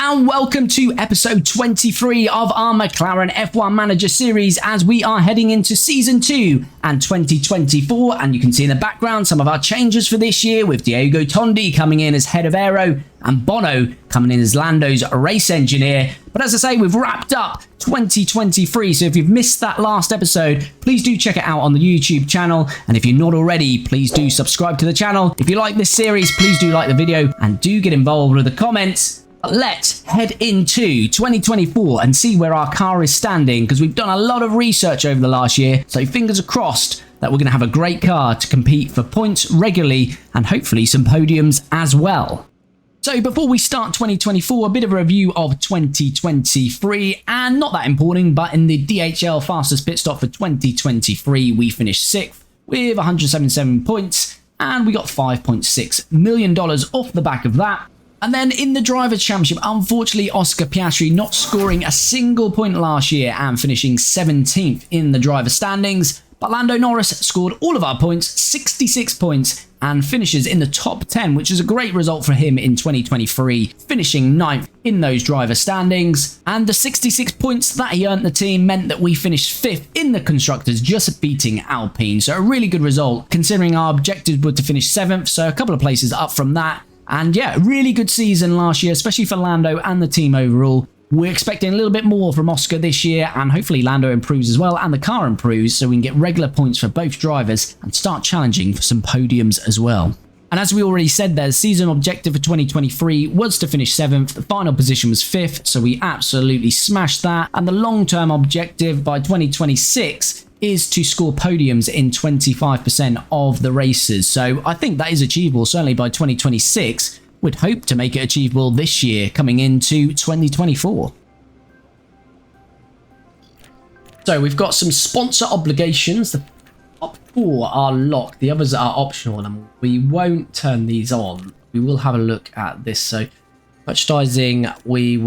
and welcome to episode 23 of our McLaren F1 Manager series as we are heading into season 2 and 2024, and you can see in the background some of our changes for this year with Diego Tondi coming in as head of aero and Bono coming in as Lando's race engineer. But as I say, we've wrapped up 2023, so if you've missed that last episode, please do check it out on the YouTube channel, and if you're not already, please do subscribe to the channel. If you like this series, please do like the video and do get involved with the comments. Let's head into 2024 and see where our car is standing, because we've done a lot of research over the last year, so fingers are crossed that we're going to have a great car to compete for points regularly and hopefully some podiums as well. So before we start 2024, a bit of a review of 2023, and not that important, but in the DHL fastest pit stop for 2023, we finished 6th with 177 points, and we got $5.6 million off the back of that. And then in the Drivers' Championship, unfortunately, Oscar Piastri not scoring a single point last year and finishing 17th in the driver standings. But LandoNorris scored all of our points, 66 points, and finishes in the top 10, which is a great result for him in 2023, finishing 9th in those driver standings. And the 66 points that he earned the team meant that we finished 5th in the constructors, just beating Alpine. So a really good result, considering our objectives were to finish 7th, so a couple of places up from that. And yeah, really good season last year, especially for Lando and the team overall. We're expecting a little bit more from Oscar this year, and hopefully Lando improves as well and the car improves, so we can get regular points for both drivers and start challenging for some podiums as well. And as we already said, their season objective for 2023 was to finish 7th. The final position was 5th, so we absolutely smashed that. And the long-term objective by 2026 is to score podiums in 25% of the races. So I think that is achievable, certainly by 2026. We'd hope to make it achievable this year coming into 2024. So we've got some sponsor obligations. The top 4 are locked, the others are optional, and we won't turn these on. We will have a look at this. So merchandising, we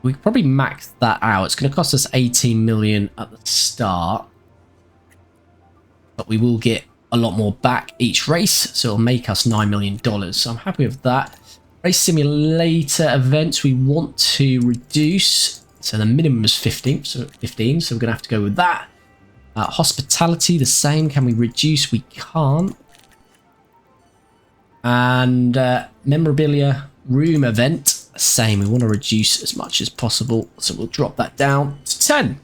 could probably max that out. It's going to cost us 18 million at the start, but we will get a lot more back each race, so it'll make us $9 million. So I'm happy with that. Race simulator events we want to reduce, so the minimum is 15, so we're going to have to go with that. Hospitality, the same. Can we reduce? We can't. And memorabilia room event, same. We want to reduce as much as possible, so we'll drop that down to 10.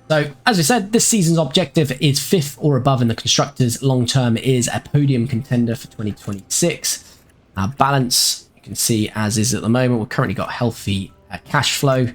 So, as I said, this season's objective is 5th or above in the constructors. Long term is a podium contender for 2026. Our balance, you can see as is at the moment. We've currently got healthy cash flow.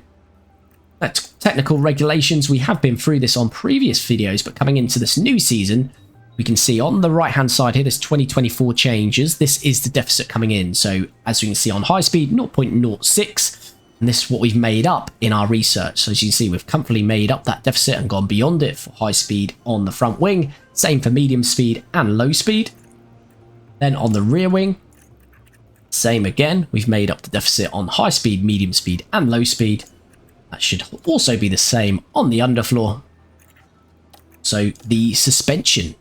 Technical regulations, we have been through this on previous videos, but coming into this new season, we can see on the right hand side here, there's 2024 changes. This is the deficit coming in. So as you can see on high speed, 0.06, and this is what we've made up in our research. So as you can see, we've comfortably made up that deficit and gone beyond it for high speed on the front wing. Same for medium speed and low speed. Then on the rear wing, same again. We've made up the deficit on high speed, medium speed and low speed. That should also be the same on the underfloor. So the suspension.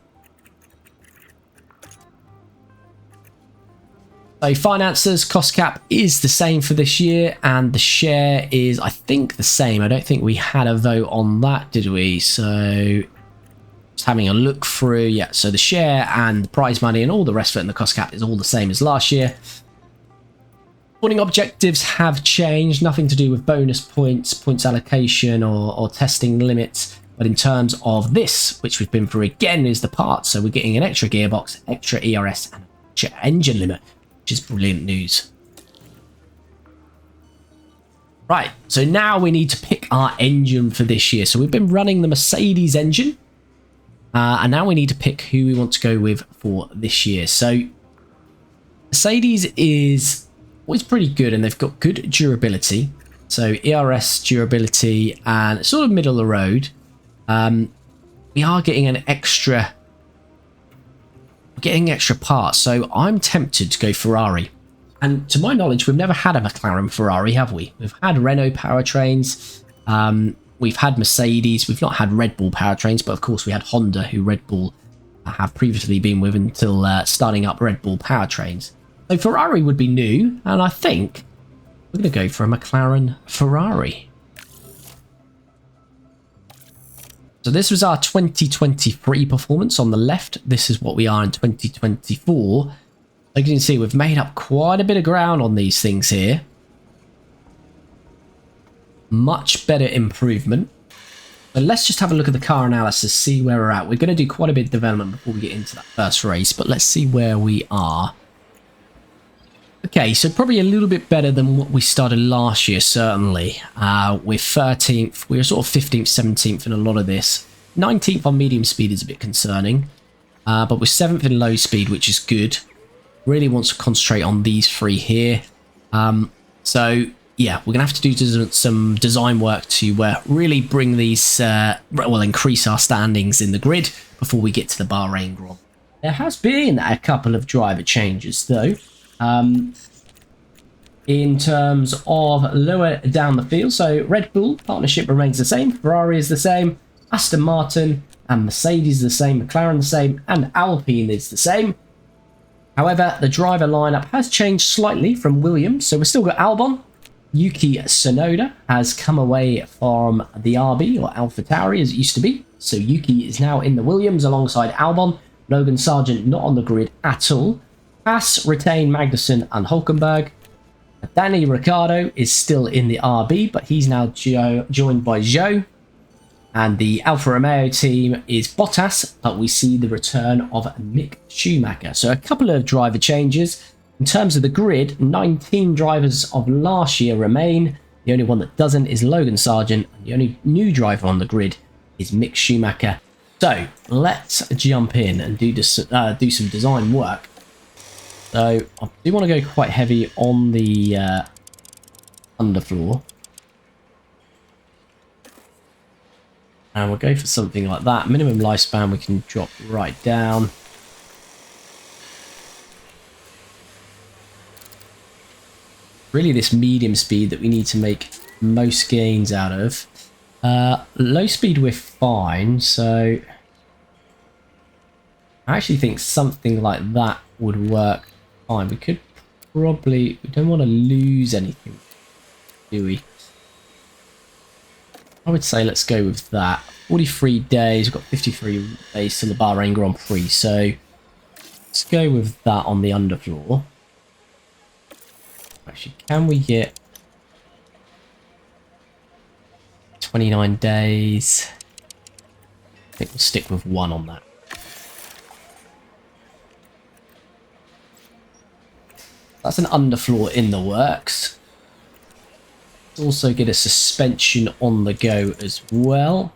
So finances, cost cap is the same for this year, and the share is, I think, the same. I don't think we had a vote on that, did we? So just having a look through, yeah, so the share and the prize money and all the rest of it and the cost cap is all the same as last year. Sporting objectives have changed, nothing to do with bonus points, points allocation or testing limits. But in terms of this, which we've been through again, is the parts. So we're getting an extra gearbox, extra ERS and extra engine limit, which is brilliant news. Right, so now we need to pick our engine for this year. So we've been running the Mercedes engine, and now we need to pick who we want to go with for this year. So Mercedes is always pretty good, and they've got good durability. So ERS durability and sort of middle of the road. We are getting an extra parts, so I'm tempted to go Ferrari. And to my knowledge, we've never had a McLaren Ferrari, have we? We've had Renault powertrains, We've had Mercedes, we've not had Red Bull powertrains, but of course we had Honda, who Red Bull have previously been with until starting up Red Bull powertrains. So Ferrari would be new, and I think we're going to go for a McLaren Ferrari. So this was our 2023 performance on the left. This is what we are in 2024. Like you can see, we've made up quite a bit of ground on these things here. Much better improvement. But let's just have a look at the car analysis, see where we're at. We're going to do quite a bit of development before we get into that first race, but let's see where we are. Okay, so probably a little bit better than what we started last year, certainly. We're 13th, we're sort of 15th, 17th in a lot of this. 19th on medium speed is a bit concerning, but we're 7th in low speed, which is good. Really wants to concentrate on these three here. So yeah, we're gonna have to do some design work to really bring these, well, increase our standings in the grid before we get to the Bahrain Grand. There has been a couple of driver changes though. In terms of lower down the field, so Red Bull partnership remains the same, Ferrari is the same, Aston Martin and Mercedes the same, McLaren the same, and Alpine is the same. However, the driver lineup has changed slightly from Williams, so we've still got Albon. Yuki Tsunoda has come away from the RB, or AlphaTauri as it used to be, so Yuki is now in the Williams alongside Albon. Logan Sargent not on the grid at all. Haas retain Magnussen and Hulkenberg. Danny Ricciardo is still in the RB, but he's now joined by Zhou. And the Alfa Romeo team is Bottas, but we see the return of Mick Schumacher. So a couple of driver changes. In terms of the grid, 19 drivers of last year remain. The only one that doesn't is Logan Sargent. And the only new driver on the grid is Mick Schumacher. So let's jump in and do some design work. So I do want to go quite heavy on the underfloor. And we'll go for something like that. Minimum lifespan we can drop right down. Really this medium speed that we need to make most gains out of. Low speed we're fine, so I actually think something like that would work fine. We could probably, we don't want to lose anything, do we? I would say let's go with that. 43 days, we've got 53 days till the Bahrain Grand Prix, so let's go with that on the underfloor. Actually, can we get 29 days? I think we'll stick with 1 on that. That's an underfloor in the works. Let's also get a suspension on the go as well.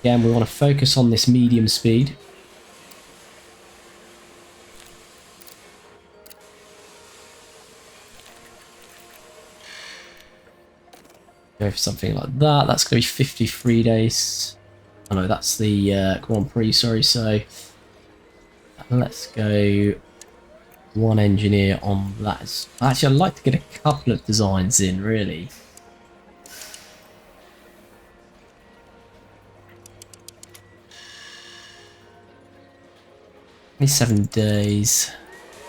Again, we want to focus on this medium speed. Go for something like that. That's going to be 53 days. Oh no, that's the Grand Prix, sorry. So let's go 1 engineer on that. Actually, I'd like to get a couple of designs in, really. Only 7 days.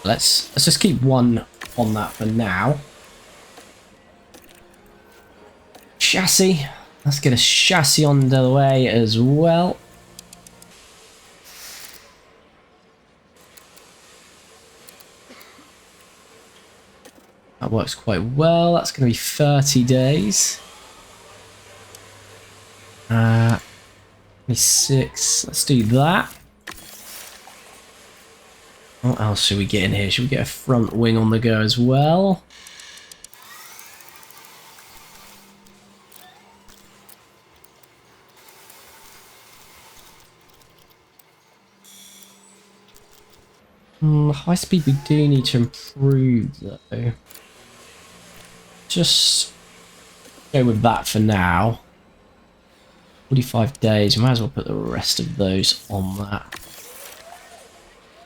Let's just keep 1 on that for now. Chassis. Let's get a chassis on the way as well. That works quite well. That's going to be 30 days. 26. Let's do that. What else should we get in here? Should we get a front wing on the go as well? High speed we do need to improve though. Just go with that for now. 45 days, we might as well put the rest of those on that.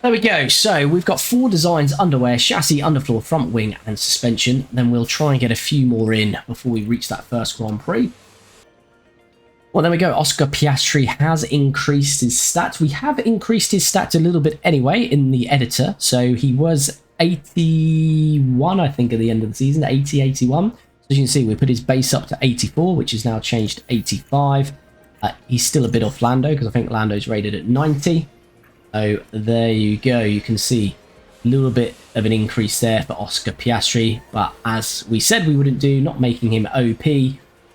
There we go. So we've got 4 designs underway: chassis, underfloor, front wing and suspension. Then we'll try and get a few more in before we reach that first Grand Prix. Well, there we go. Oscar Piastri has increased his stats. We have increased his stats a little bit anyway in the editor. So he was 81, I think, at the end of the season, 80, 81. So as you can see, we put his base up to 84, which is now changed to 85. He's still a bit off Lando because I think Lando's rated at 90. So there you go. You can see a little bit of an increase there for Oscar Piastri. But as we said we wouldn't do, not making him OP,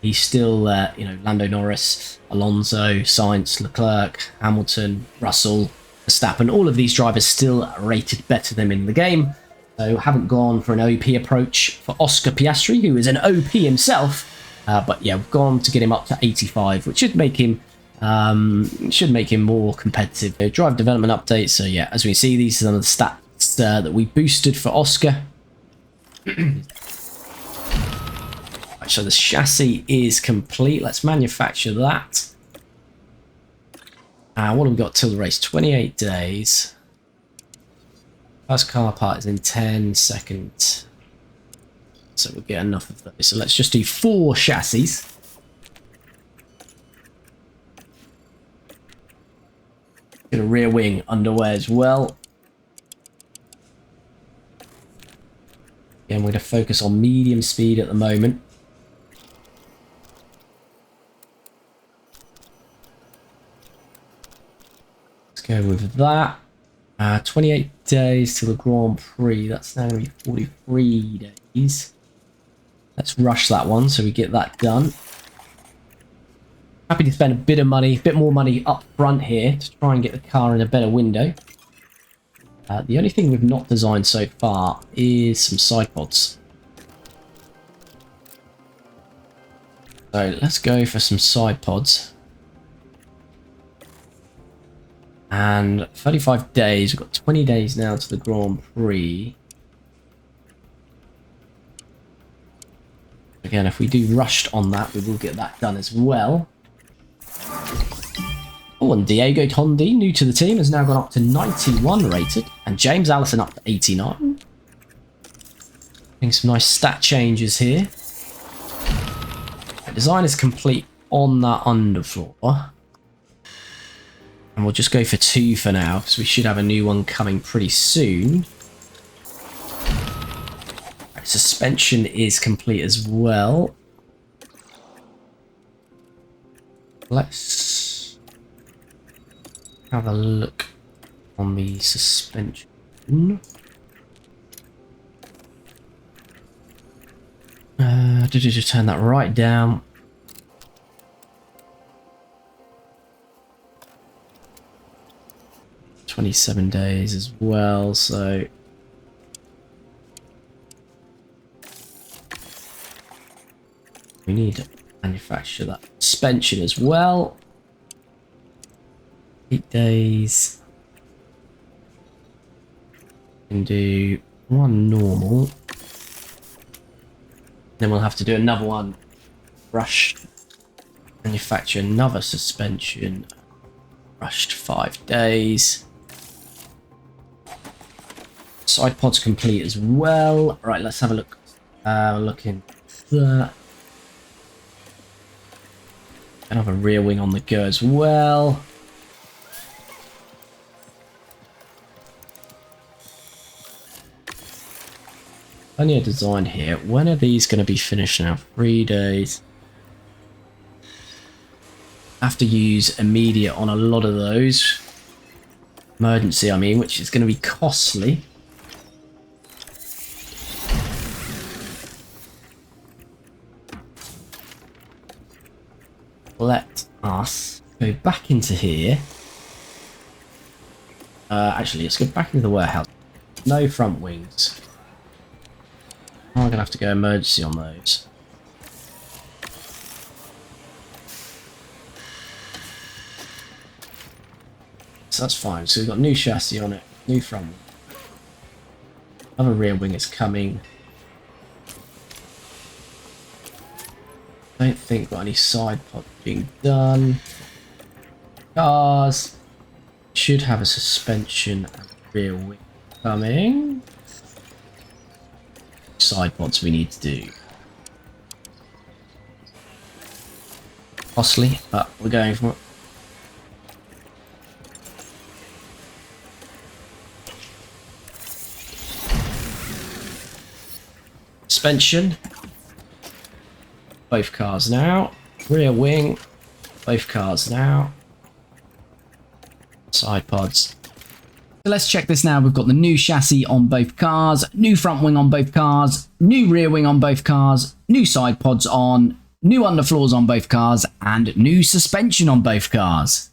he's still, LandoNorris, Alonso, Sainz, Leclerc, Hamilton, Russell, Verstappen. All of these drivers still rated better than him in the game. So haven't gone for an OP approach for Oscar Piastri, who is an OP himself. But yeah, we've gone to get him up to 85, which should make him more competitive. Drive development updates. So yeah, as we see, these are some of the stats that we boosted for Oscar. So the chassis is complete. Let's manufacture that. What have we got till the race? 28 days. First car part is in 10 seconds. So we'll get enough of those. So let's just do 4 chassis. Get a rear wing underway as well. Again, we're going to focus on medium speed at the moment. Let's go with that. 28 days till the Grand Prix. That's now going to be 43 days. Let's rush that one so we get that done. Happy to spend a bit of money, a bit more money up front here to try and get the car in a better window. The only thing we've not designed so far is some side pods. So let's go for some side pods. And 35 days, we've got 20 days now to the Grand Prix. Again, if we do rushed on that, we will get that done as well. Oh, and Diego Tondi, new to the team, has now gone up to 91 rated. And James Allison up to 89. Getting some nice stat changes here. The design is complete on that underfloor. And we'll just go for 2 for now, because we should have a new one coming pretty soon. Suspension is complete as well. Let's have a look on the suspension. Did you just turn that right down? $27 days as well, so we need to manufacture that suspension as well. 8 days. We can do one normal. Then we'll have to do another one. Rushed. Manufacture another suspension. Rushed 5 days. Side pods complete as well. Right, let's have a look. Look in that. Another rear wing on the go as well. Plenty of design here. When are these going to be finished now? 3 days. Have to use immediate on a lot of those. Emergency, I mean, which is going to be costly. Let us go back into here. Actually, let's go back into the warehouse. No front wings. I'm going to have to go emergency on those. So that's fine. So we've got new chassis on it, new front wing. Another rear wing is coming. Don't think we've got any side pod being done. Cars should have a suspension and Rear wing coming. Side pods we need to do. Costly, but we're going for it. Suspension. Both cars now. Rear wing. Both cars now. Side pods. So let's check this now. We've got the new chassis on both cars, new front wing on both cars, new rear wing on both cars, new side pods on, new underfloors on both cars, and new suspension on both cars.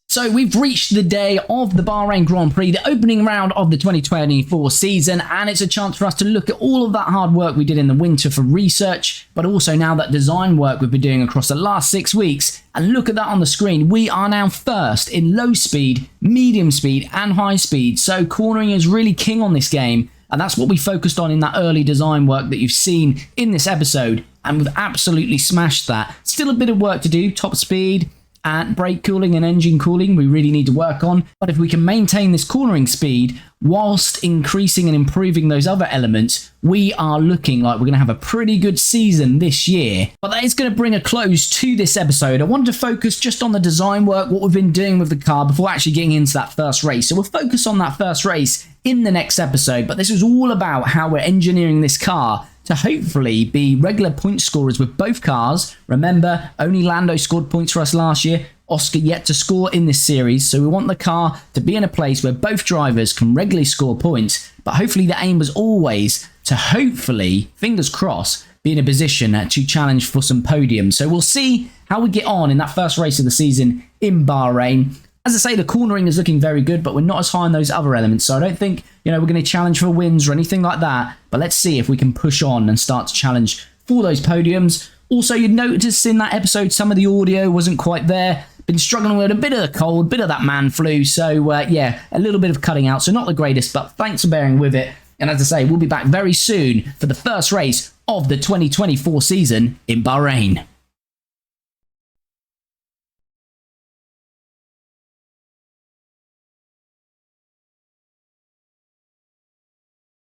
So we've reached the day of the Bahrain Grand Prix, the opening round of the 2024 season, and it's a chance for us to look at all of that hard work we did in the winter for research, but also now that design work we've been doing across the last 6 weeks. And look at that on the screen. We are now first in low speed, medium speed, and high speed. So cornering is really king on this game, and that's what we focused on in that early design work that you've seen in this episode, and we've absolutely smashed that. Still a bit of work to do, top speed, and brake cooling and engine cooling we really need to work on, but if we can maintain this cornering speed whilst increasing and improving those other elements, we are looking like we're going to have a pretty good season this year. But that is going to bring a close to this episode. I wanted to focus just on the design work, what we've been doing with the car before actually getting into that first race. So we'll focus on that first race in the next episode, but this is all about how we're engineering this car to hopefully be regular point scorers with both cars. Remember, only Lando scored points for us last year. Oscar yet to score in this series, so we want the car to be in a place where both drivers can regularly score points, but hopefully the aim was always to hopefully, fingers crossed, be in a position to challenge for some podiums. So we'll see how we get on in that first race of the season in Bahrain. As I say, the cornering is looking very good, but we're not as high on those other elements, so I don't think, we're going to challenge for wins or anything like that, but let's see if we can push on and start to challenge for those podiums. Also, you'd notice in that episode some of the audio wasn't quite there. Been struggling with a bit of the cold, bit of that man flu, so yeah, a little bit of cutting out, so not the greatest, but thanks for bearing with it. And as I say, we'll be back very soon for the first race of the 2024 season in Bahrain.